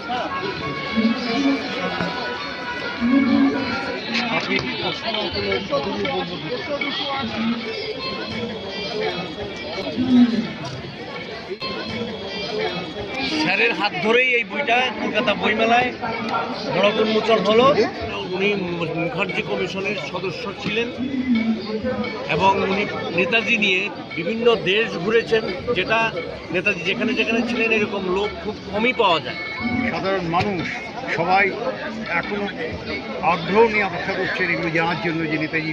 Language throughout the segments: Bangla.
স্যারের হাত ধরেই এই বইটা কলকাতা বইমেলায় বড় উন্মোচন হলো। উনি মুখার্জি কমিশনের সদস্য ছিলেন এবং উনি নেতাজি নিয়ে বিভিন্ন দেশ ঘুরেছেন, যেটা নেতাজি যেখানে যেখানে ছিলেন এরকম লোক খুব কমই পাওয়া যায়। সাধারণ মানুষ সবাই এখনো আগ্রহ নিয়ে অপেক্ষা করছেন এগুলো জানার জন্য যে নেতাজি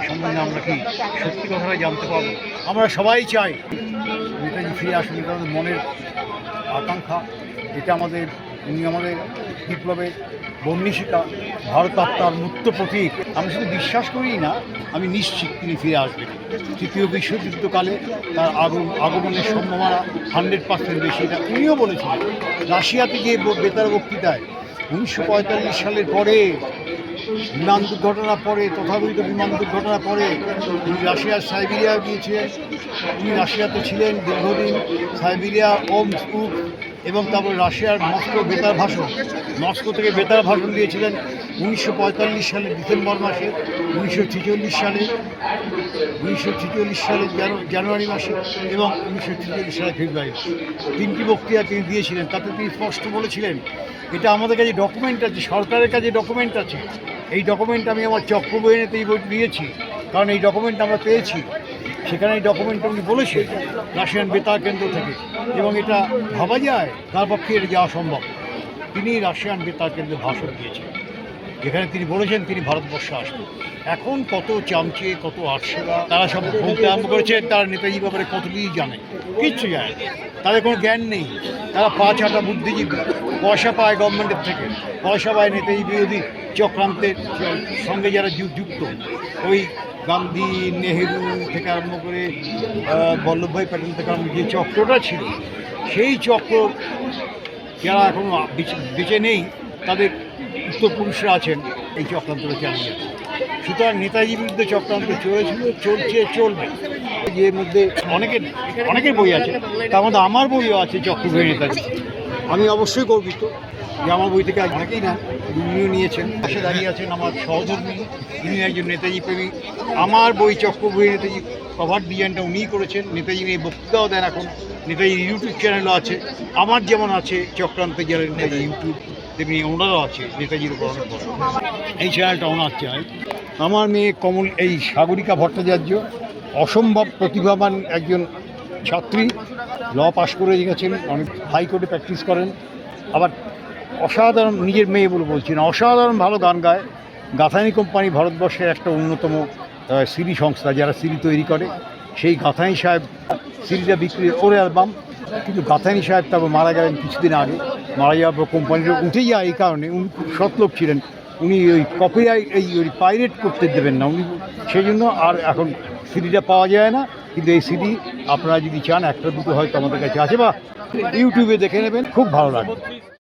সম্বন্ধে আমরা কি সত্যি কথাটা জানতে পারবো। আমরা সবাই চাই নেতাজি ফিরে আসুন, কারণ মনের আকাঙ্ক্ষা এটা উনি আমাদের বিপ্লবের বন্যিশিকা, ভারত আত্মার মুক্ত প্রতীক। আমি শুধু বিশ্বাস করি না, আমি নিশ্চিত তিনি ফিরে আসবেন। তৃতীয় বিশ্বযুদ্ধকালে তার আগমনের সম্ভাবনা 100% বেশি, এটা উনিও বলেছিলেন রাশিয়াতে গিয়ে বেতার বক্তৃতায়। 1945 সালের পরে বিমান দুর্ঘটনার পরে, তথাকথিত বিমান দুর্ঘটনার পরে উনি রাশিয়ার সাইবেরিয়া গিয়েছিলেন। উনি রাশিয়াতে ছিলেন দীর্ঘদিন, সাইবেরিয়া, ওমস্ক এবং তারপর রাশিয়ার মস্কো থেকে বেতার ভাষণ দিয়েছিলেন 1945 সালের ডিসেম্বর মাসে, 1946 সালের জানুয়ারি মাসে এবং 1946 সালের ফেব্রুয়ারি। 3টি বক্তৃতা তিনি দিয়েছিলেন। তাতে তিনি স্পষ্ট বলেছিলেন, এটা আমাদের কাছে ডকুমেন্ট আছে, সরকারের কাছে ডকুমেন্ট আছে। এই ডকুমেন্ট আমি আমার চক্র বইনেতেই দিয়েছি, কারণ এই ডকুমেন্ট আমরা পেয়েছি। সেখানে এই ডকুমেন্ট উনি বলেছেন রাশিয়ান বেতার কেন্দ্র থেকে, এবং এটা ভাবা যায় তার পক্ষে এটা যাওয়া সম্ভব। তিনি রাশিয়ান বেতার কেন্দ্রে ভাষণ দিয়েছেন, যেখানে তিনি বলেছেন তিনি ভারতবর্ষে আসবেন। এখন কত চামচে, কত আটশেরা তারা সব বলতে আরম্ভ করেছেন তারা নেতাজি ব্যাপারে কতটুকুই জানে, কিচ্ছু জানে না। তাদের কোনো জ্ঞান নেই। তারা পাঁচহাটা বুদ্ধিজীবী, পয়সা পায় গভর্নমেন্টের থেকে, পয়সা পায় নেতাজি বিরোধী চক্রান্তের সঙ্গে যারা যুক্ত। ওই গান্ধী, নেহেরু থেকে আরম্ভ করে বল্লভভাই প্যাটেল থেকে আরম্ভ যে চক্রটা ছিল, সেই চক্র যারা এখনও বেঁচে নেই, তাদের উত্তরপুরুষরা আছেন এই চক্রান্তটা চালিয়ে যাচ্ছে। সুতরাং নেতাজির বিরুদ্ধে চক্রান্ত চলবে। এর মধ্যে অনেকের বই আছে, তার মধ্যে আমার বইও আছে চক্রবীর নেতাজি। আমি অবশ্যই গর্বিত যে আমার বই থেকে আজ অনেকেই না উনিও নিয়েছেন। পাশে দাঁড়িয়ে আছেন আমার সহধর্মী, তিনি একজন নেতাজি প্রেমী। আমার বই চক্রবীর নেতাজি কভার ডিজাইনটা উনিই করেছেন। নেতাজি নিয়ে বক্তৃতাও দেন এখন। নেতাজির ইউটিউব চ্যানেলও আছে, আমার যেমন আছে চক্রান্তে যারা নেতাজি ইউটিউব, তেমনি ওনারও আছে নেতাজির উপর অনেক বড় এই চ্যানেলটা ওনার চাই। আমার মেয়ে এই সাগরিকা ভট্টাচার্য অসম্ভব প্রতিভাবান একজন ছাত্রী, ল পাশ করে গেছেন, অনেক হাইকোর্টে প্র্যাকটিস করেন। আবার অসাধারণ, নিজের মেয়ে বলে বলছি না, অসাধারণ ভালো গান গায়। গাথানি কোম্পানি ভারতবর্ষের একটা অন্যতম সিডি সংস্থা, যারা সিডি তৈরি করে। সেই গাথানি সাহেব সিডিটা বিক্রি করে অ্যালবাম, কিন্তু গাথানি সাহেব তারপর মারা গেলেন কিছুদিন আগে। মারা যাওয়ার পর কোম্পানিটা উঠে যায় এই কারণে, উনি খুব সৎ লোক ছিলেন। উনি ওই কপিরাইট ওই পাইরেট করতে দেবেন না উনি, সেই জন্য আর এখন সিডিটা পাওয়া যায় না। কিন্তু এই সিডি আপনারা যদি চান, একটা দুটো হয়তো আমাদের কাছে আছে, বা ইউটিউবে দেখে নেবেন, খুব ভালো লাগবে।